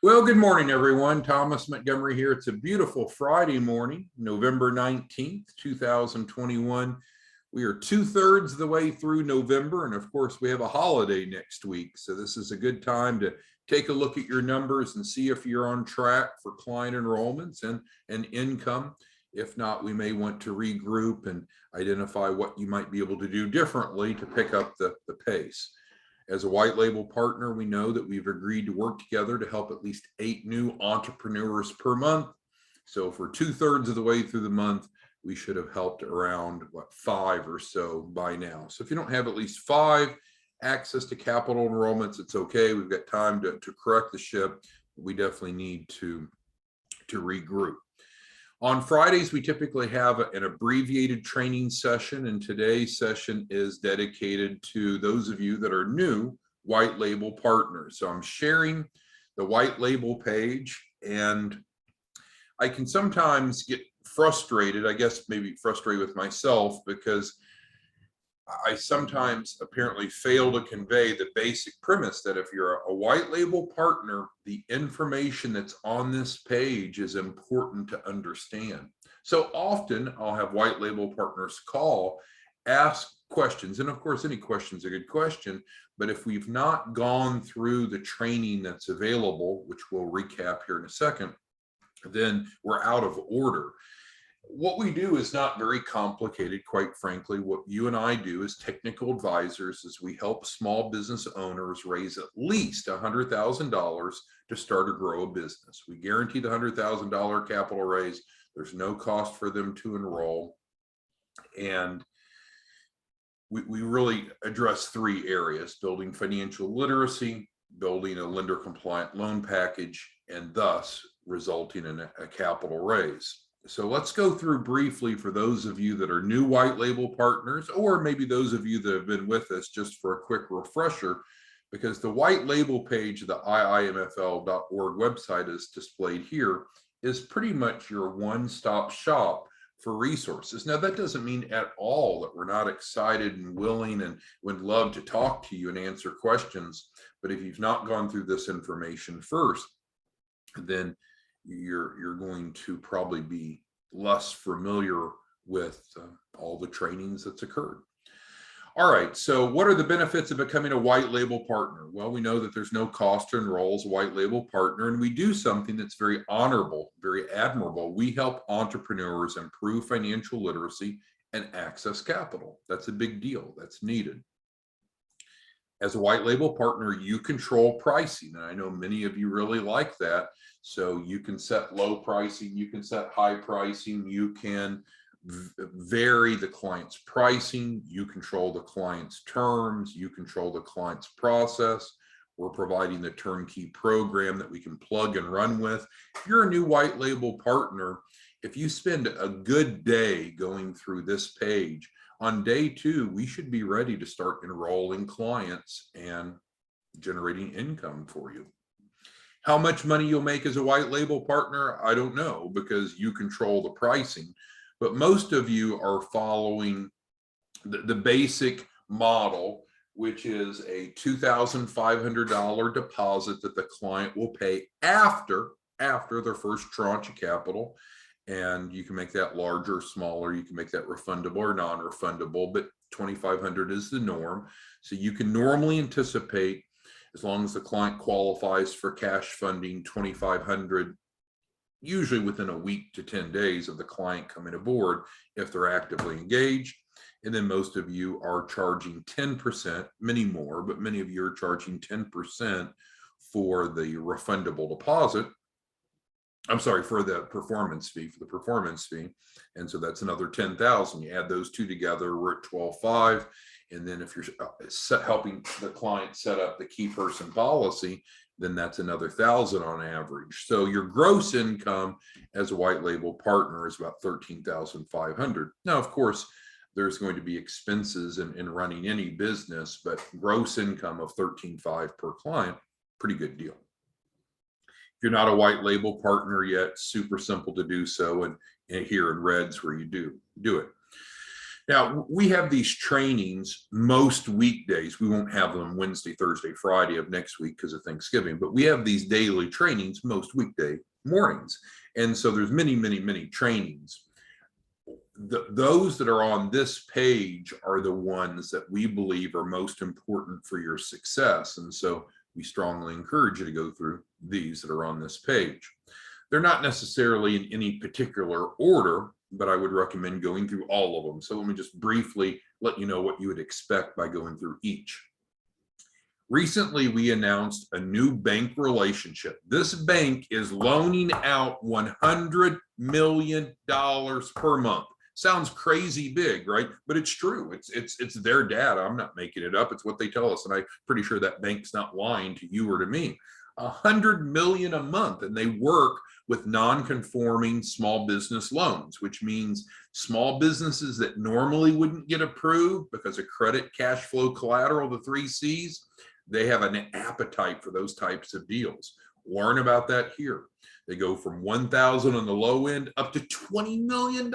Well, good morning, everyone. Thomas Montgomery here. It's a beautiful Friday morning, November 19th, 2021. We are 2/3 of the way through November, and of course, we have a holiday next week. So this is a good time to take a look at your numbers and see if you're on track for client enrollments and income. If not, we may want to regroup and identify what you might be able to do differently to pick up the pace. As a white label partner, we know that we've agreed to work together to help at least 8 new entrepreneurs per month. So for 2/3 of the way through the month, we should have helped around 5 or so by now. So if you don't have at least 5 access to capital enrollments, it's okay. We've got time to correct the ship. We definitely need to regroup. On Fridays, we typically have an abbreviated training session, and today's session is dedicated to those of you that are new white label partners. So I'm sharing the white label page, and I can sometimes get frustrated, I guess maybe frustrated with myself, because I sometimes apparently fail to convey the basic premise that if you're a white label partner, the information that's on this page is important to understand. So often I'll have white label partners call, ask questions, and of course any question is a good question, but if we've not gone through the training that's available, which we'll recap here in a second, then we're out of order. What we do is not very complicated, quite frankly. What you and I do as technical advisors is we help small business owners raise at least $100,000 to start or grow a business. We guarantee the $100,000 capital raise. There's no cost for them to enroll. And we really address 3 areas: building financial literacy, building a lender compliant loan package, and thus resulting in a capital raise. So let's go through briefly for those of you that are new white label partners, or maybe those of you that have been with us, just for a quick refresher, because the white label page of the iimfl.org website is displayed here is pretty much your one-stop shop for resources. Now, that doesn't mean at all that we're not excited and willing and would love to talk to you and answer questions. But if you've not gone through this information first, then you're going to probably be less familiar with all the trainings that's occurred. All right, so what are the benefits of becoming a white label partner? Well, we know that there's no cost to enroll as a white label partner, and we do something that's very honorable, very admirable. We help entrepreneurs improve financial literacy and access capital. That's a big deal. That's needed. As a white label partner, you control pricing, and I know many of you really like that. So you can set low pricing, you can set high pricing, you can vary the client's pricing, you control the client's terms, you control the client's process. We're providing the turnkey program that we can plug and run with. If you're a new white label partner, if you spend a good day going through this page, on day 2, we should be ready to start enrolling clients and generating income for you. How much money you'll make as a white label partner, I don't know, because you control the pricing. But most of you are following the basic model, which is a $2,500 deposit that the client will pay after their first tranche of capital. And you can make that larger or smaller. You can make that refundable or non-refundable, but $2,500 is the norm. So you can normally anticipate, as long as the client qualifies for cash funding, $2,500, usually within a week to 10 days of the client coming aboard if they're actively engaged. And then most of you are charging 10%, many more, but many of you are charging 10% for the refundable deposit. I'm sorry, for the performance fee, And so that's another 10,000. You add those two together, we're at 12.5. And then if you're helping the client set up the key person policy, then that's another 1,000 on average. So your gross income as a white label partner is about 13,500. Now, of course, there's going to be expenses in running any business, but gross income of 13.5 per client, pretty good deal. If you're not a white label partner yet, super simple to do so, and here in red's where you do it. Now, we have these trainings most weekdays. We won't have them Wednesday, Thursday, Friday of next week because of Thanksgiving, but we have these daily trainings most weekday mornings. And so there's many, many, many trainings. Those that are on this page are the ones that we believe are most important for your success. And so we strongly encourage you to go through these that are on this page. They're not necessarily in any particular order, but I would recommend going through all of them. So let me just briefly let you know what you would expect by going through each. Recently, we announced a new bank relationship. This bank is loaning out $100 million per month. Sounds crazy big, right? But it's true. It's their data. I'm not making it up. It's what they tell us. And I'm pretty sure that bank's not lying to you or to me. $100 million a month, and they work with non-conforming small business loans, which means small businesses that normally wouldn't get approved because of credit, cash flow, collateral, the 3 C's, they have an appetite for those types of deals. Learn about that here. They go from 1,000 on the low end up to $20 million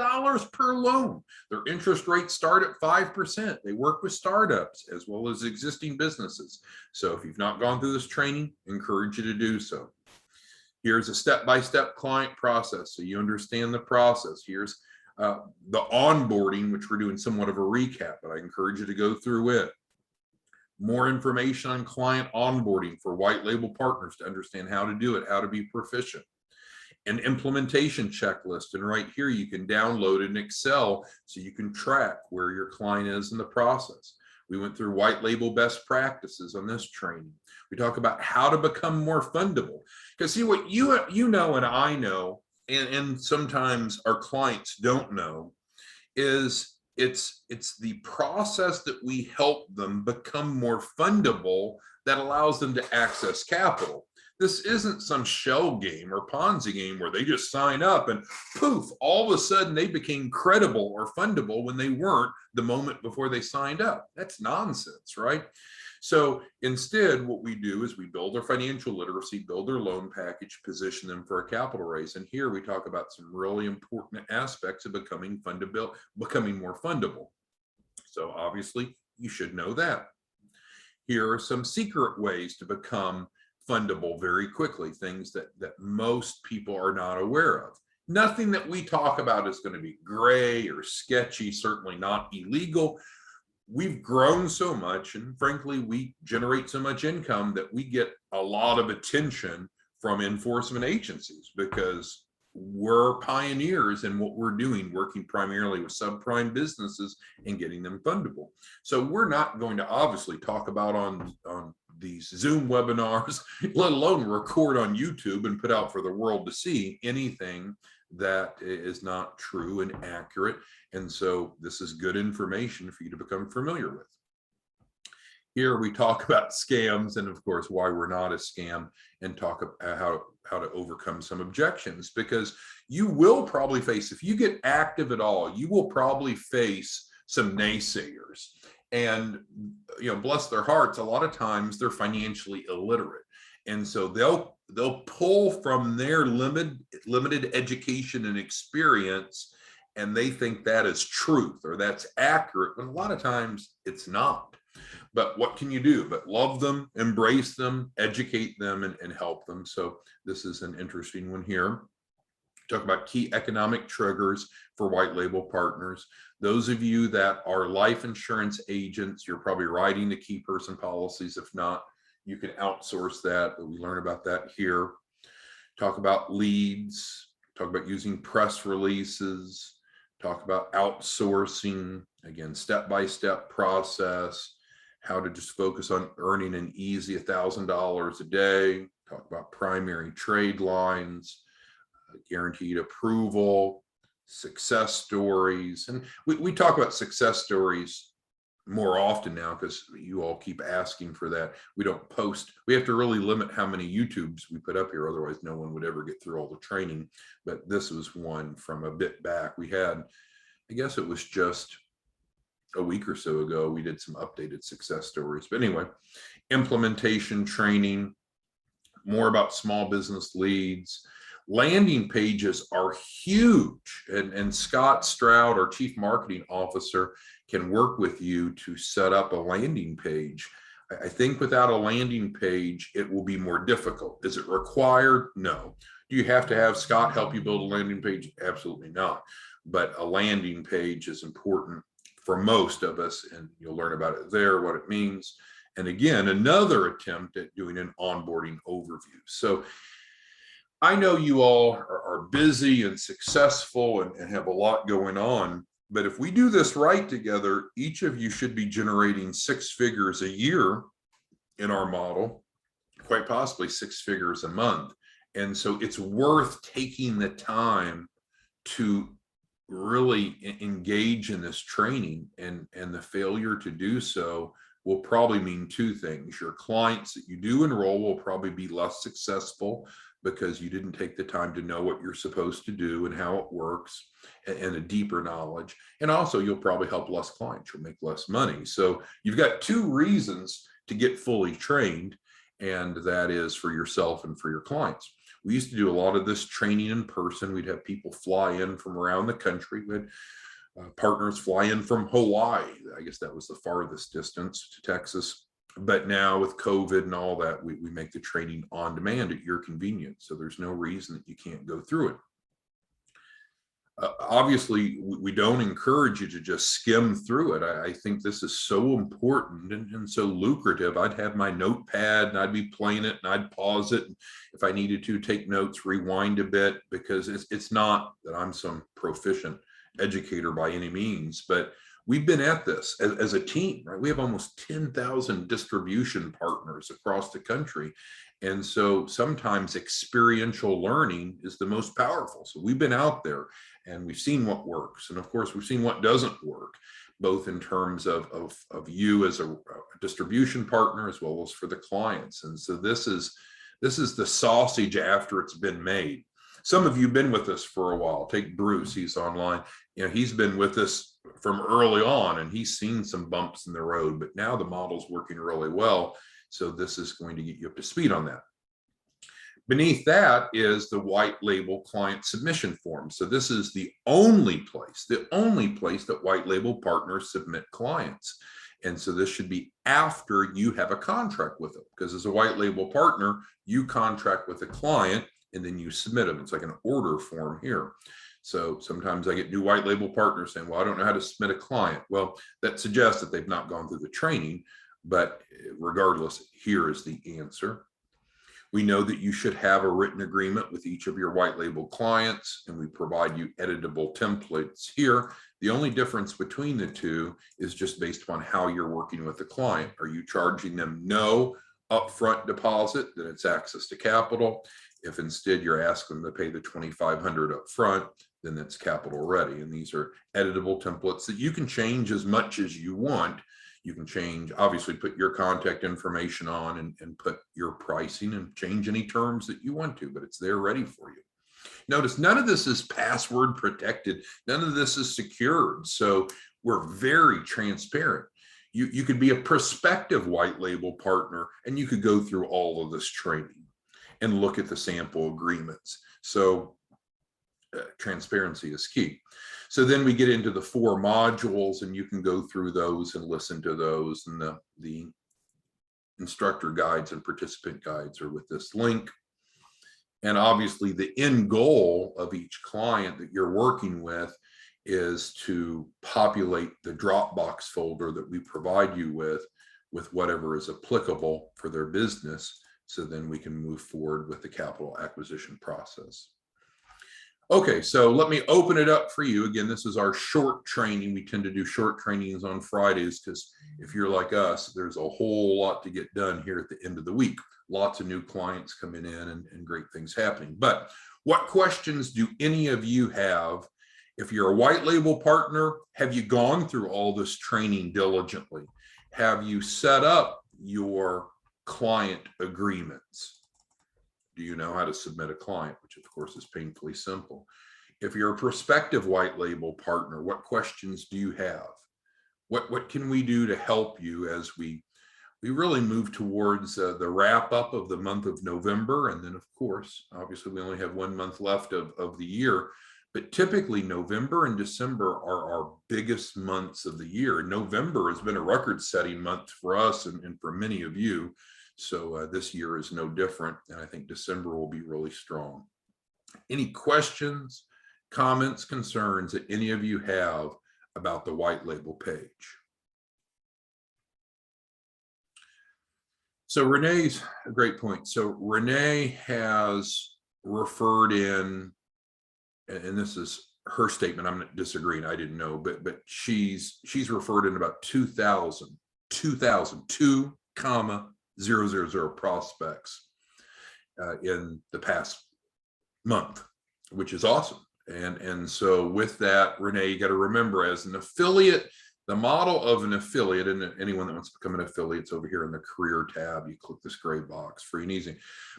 per loan. Their interest rates start at 5%. They work with startups as well as existing businesses. So if you've not gone through this training, I encourage you to do so. Here's a step-by-step client process so you understand the process. Here's the onboarding, which we're doing somewhat of a recap, but I encourage you to go through it. More information on client onboarding for white label partners to understand how to do it, how to be proficient. An implementation checklist, and right here you can download an Excel so you can track where your client is in the process. We went through white label best practices on this training. We talk about how to become more fundable. Because see, what you know and I know, and sometimes our clients don't know, is it's the process that we help them become more fundable that allows them to access capital. This isn't some shell game or Ponzi game where they just sign up and poof, all of a sudden they became credible or fundable when they weren't the moment before they signed up. That's nonsense, right? So instead, what we do is we build their financial literacy, build their loan package, position them for a capital raise. And here we talk about some really important aspects of becoming more fundable. So obviously, you should know that. Here are some secret ways to become fundable very quickly, things that most people are not aware of. Nothing that we talk about is going to be gray or sketchy, certainly not illegal. We've grown so much, and frankly, we generate so much income that we get a lot of attention from enforcement agencies because we're pioneers in what we're doing, working primarily with subprime businesses and getting them fundable. So we're not going to obviously talk about on these Zoom webinars, let alone record on YouTube and put out for the world to see anything that is not true and accurate. And so this is good information for you to become familiar with. Here we talk about scams and of course why we're not a scam, and talk about how to overcome some objections, because you will probably face, if you get active at all, you will probably face some naysayers. And bless their hearts, a lot of times they're financially illiterate, and so they'll pull from their limited education and experience, and they think that is truth or that's accurate, when a lot of times it's not. But what can you do but love them, embrace them, educate them, and help them? So this is an interesting one here. Talk about key economic triggers for white label partners. Those of you that are life insurance agents, you're probably writing the key person policies. If not, you can outsource that, but we learn about that here. Talk about leads, talk about using press releases, talk about outsourcing, again, step-by-step process, how to just focus on earning an easy $1,000 a day, talk about primary trade lines, guaranteed approval, success stories. And we talk about success stories more often now because you all keep asking for that. We don't post. We have to really limit how many YouTubes we put up here. Otherwise, no one would ever get through all the training. But this was one from a bit back. We had, I guess it was just a week or so ago, we did some updated success stories. But anyway, implementation training, more about small business leads, Landing pages are huge, and Scott Stroud, our Chief Marketing Officer, can work with you to set up a landing page. I think without a landing page, it will be more difficult. Is it required? No. Do you have to have Scott help you build a landing page? Absolutely not. But a landing page is important for most of us, and you'll learn about it there, what it means. And again, another attempt at doing an onboarding overview. So I know you all are busy and successful and have a lot going on, but if we do this right together, each of you should be generating 6 figures a year in our model, quite possibly 6 figures a month. And so it's worth taking the time to really engage in this training, and the failure to do so will probably mean 2 things. Your clients that you do enroll will probably be less successful because you didn't take the time to know what you're supposed to do and how it works, and a deeper knowledge. And also you'll probably help less clients, you'll make less money. So you've got 2 reasons to get fully trained, and that is for yourself and for your clients. We used to do a lot of this training in person. We'd have people fly in from around the country. We had partners fly in from Hawaii. I guess that was the farthest distance, to Texas. But now with COVID and all that, we make the training on demand at your convenience. So there's no reason that you can't go through it. Obviously, we don't encourage you to just skim through it. I think this is so important and so lucrative. I'd have my notepad and I'd be playing it and I'd pause it. If I needed to take notes, rewind a bit, because it's not that I'm some proficient educator by any means, but we've been at this as a team, right? We have almost 10,000 distribution partners across the country. And so sometimes experiential learning is the most powerful. So we've been out there and we've seen what works. And of course, we've seen what doesn't work, both in terms of you as a distribution partner, as well as for the clients. And so this is the sausage after it's been made. Some of you have been with us for a while. Take Bruce, he's online. You know, he's been with us from early on and he's seen some bumps in the road, but now the model's working really well. So this is going to get you up to speed on that. Beneath that is the white label client submission form. So this is the only place that white label partners submit clients. And so this should be after you have a contract with them, because as a white label partner, you contract with a client and then you submit them. It's like an order form here. So sometimes I get new white label partners saying, well, I don't know how to submit a client. Well, that suggests that they've not gone through the training, but regardless, here is the answer. We know that you should have a written agreement with each of your white label clients, and we provide you editable templates here. The only difference between the two is just based upon how you're working with the client. Are you charging them no upfront deposit? Then it's access to capital. If instead you're asking them to pay the $2,500 up front, then that's capital ready. And these are editable templates that you can change as much as you want. You can change, obviously put your contact information on and put your pricing and change any terms that you want to, but it's there ready for you. Notice none of this is password protected. None of this is secured. So we're very transparent. You could be a prospective white label partner and you could go through all of this training and look at the sample agreements. So transparency is key. So then we get into the 4 modules and you can go through those and listen to those, and the instructor guides and participant guides are with this link. And obviously the end goal of each client that you're working with is to populate the Dropbox folder that we provide you with whatever is applicable for their business. So then we can move forward with the capital acquisition process. Okay, so let me open it up for you. Again, this is our short training. We tend to do short trainings on Fridays because if you're like us, there's a whole lot to get done here at the end of the week. Lots of new clients coming in and great things happening. But what questions do any of you have? If you're a white label partner, have you gone through all this training diligently? Have you set up your client agreements? Do you know how to submit a client, which of course is painfully simple? If you're a prospective white label partner, what questions do you have? What can we do to help you as we we really move towards the wrap up of the month of November. And then, of course, obviously, we only have 1 month left of the year. But typically, November and December are our biggest months of the year. November has been a record setting month for us and for many of you. So this year is no different. And I think December will be really strong. Any questions, comments, concerns that any of you have about the white label page? So Renee's a great point. So Renee has referred in, and this is her statement, I'm not disagreeing, I didn't know, but she's referred in about 2,000 2,000 prospects in the past month, which is awesome. And so with that, Renee, you got to remember, as an affiliate, the model of an affiliate, and anyone that wants to become an affiliate, it's over here in the career tab. You click this gray box, free and easy.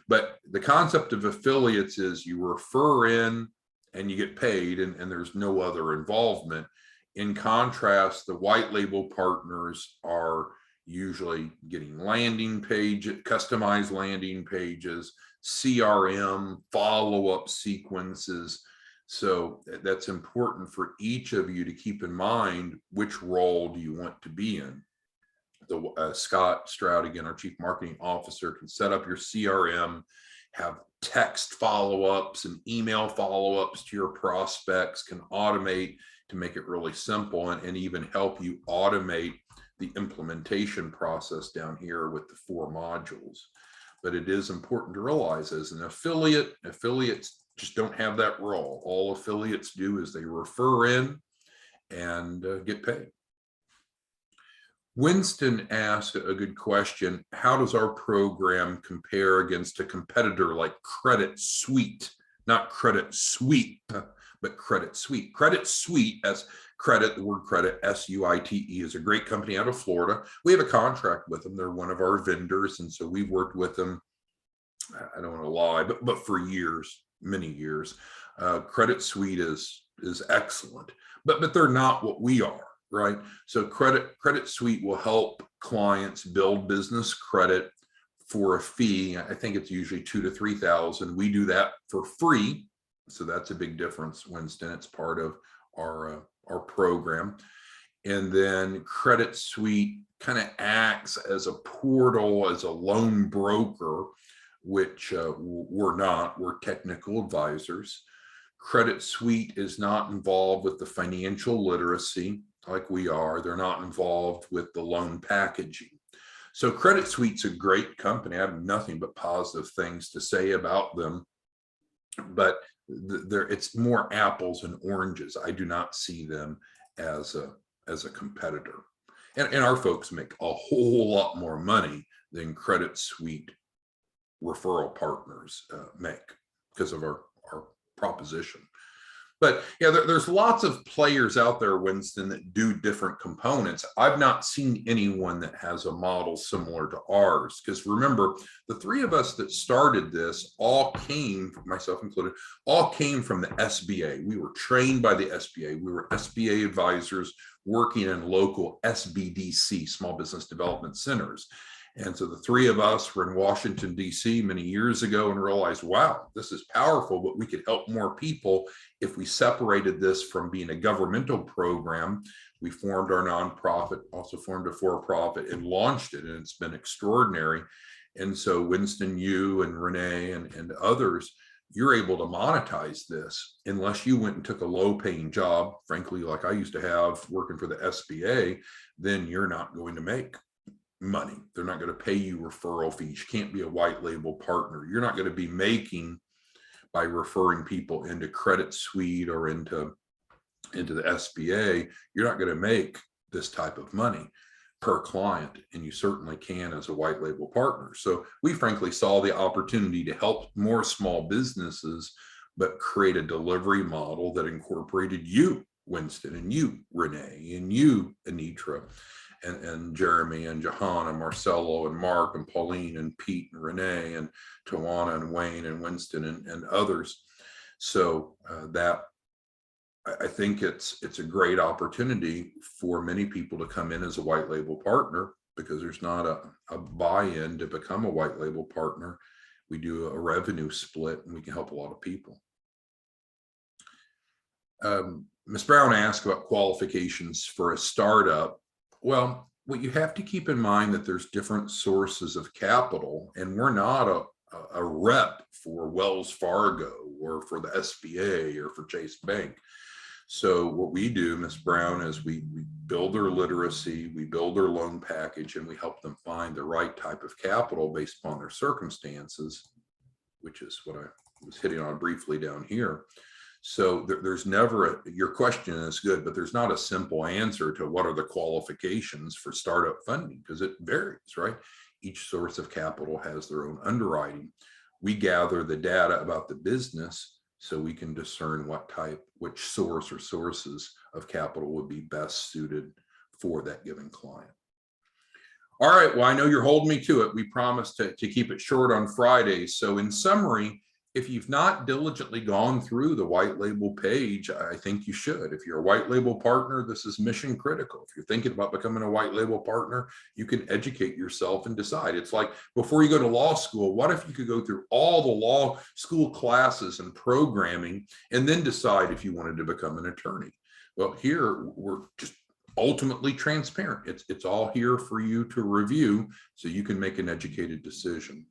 But the concept of affiliates is you refer in and you get paid, and there's no other involvement. In contrast, the white label partners are usually getting landing page, customized landing pages, CRM, follow-up sequences. So that's important for each of you to keep in mind, which role do you want to be in. Scott Stroud, again, our Chief Marketing Officer, can set up your CRM, have text follow-ups and email follow-ups to your prospects, can automate to make it really simple, and even help you automate the implementation process down here with the 4 modules. But it is important to realize, as an affiliate, affiliates just don't have that role. All affiliates do is they refer in and get paid. Winston asked a good question. How does our program compare against a competitor like Credit Suite? Not Credit Suite, but Credit Suite. Credit Suite, as credit, the word credit, S-U-I-T-E, is a great company out of Florida. We have a contract with them. They're one of our vendors. And so we've worked with them, I don't want to lie, but for years, many years. Credit Suite is excellent, but they're not what we are, right? So Credit Suite will help clients build business credit for a fee. I think it's usually $2,000 to $3,000. We do that for free. So that's a big difference, Winston. It's part of our program. And then Credit Suite kind of acts as a portal, as a loan broker, which we're not. We're technical advisors. Credit Suite is not involved with the financial literacy like we are. They're not involved with the loan packaging. So Credit Suite's a great company. I have nothing but positive things to say about them, but it's more apples and oranges. I do not see them as a competitor. And our folks make a whole lot more money than Credit Suite referral partners make because of our proposition. But yeah, there's lots of players out there, Winston, that do different components. I've not seen anyone that has a model similar to ours, because remember, the 3 of us that started this all came, myself included, all came from the SBA. We were trained by the SBA. We were SBA advisors working in local SBDC, small business development centers. And so the 3 of us were in Washington, D.C. many years ago and realized, wow, this is powerful, but we could help more people if we separated this from being a governmental program. We formed our nonprofit, also formed a for-profit, and launched it, and it's been extraordinary. And so Winston, you and Renee and others, you're able to monetize this unless you went and took a low-paying job, frankly, like I used to have working for the SBA, then you're not going to make money. They're not going to pay you referral fees. You can't be a white label partner. You're not going to be making by referring people into Credit Suite or into the SBA. You're not going to make this type of money per client, and you certainly can as a white label partner. So we frankly saw the opportunity to help more small businesses, but create a delivery model that incorporated you, Winston, and you, Renee, and you, Anitra, and Jeremy and Johanna, Marcelo and Mark and Pauline and Pete and Renee and Tawana and Wayne and Winston and others. So that I think it's a great opportunity for many people to come in as a white label partner, because there's not a buy-in to become a white label partner. We do a revenue split and we can help a lot of people. Ms. Brown asked about qualifications for a startup. Well, what you have to keep in mind that there's different sources of capital, and we're not a rep for Wells Fargo or for the SBA or for Chase Bank. So what we do, Ms. Brown, is we build their literacy, we build their loan package, and we help them find the right type of capital based upon their circumstances, which is what I was hitting on briefly down here. So there's never your question is good, but there's not a simple answer to what are the qualifications for startup funding, because it varies, right? Each source of capital has their own underwriting. We gather the data about the business so we can discern which source or sources of capital would be best suited for that given client. All right, well, I know you're holding me to it. We promised to keep it short on Fridays. So in summary, if you've not diligently gone through the white label page, I think you should. If you're a white label partner, this is mission critical. If you're thinking about becoming a white label partner, you can educate yourself and decide. It's like before you go to law school, what if you could go through all the law school classes and programming and then decide if you wanted to become an attorney? Well, here we're just ultimately transparent. It's all here for you to review so you can make an educated decision.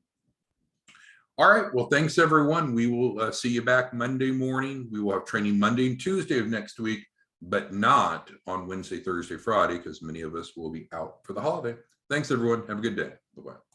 All right, well, thanks everyone. We will see you back Monday morning. We will have training Monday and Tuesday of next week, but not on Wednesday, Thursday, Friday, because many of us will be out for the holiday. Thanks everyone. Have a good day. Bye-bye.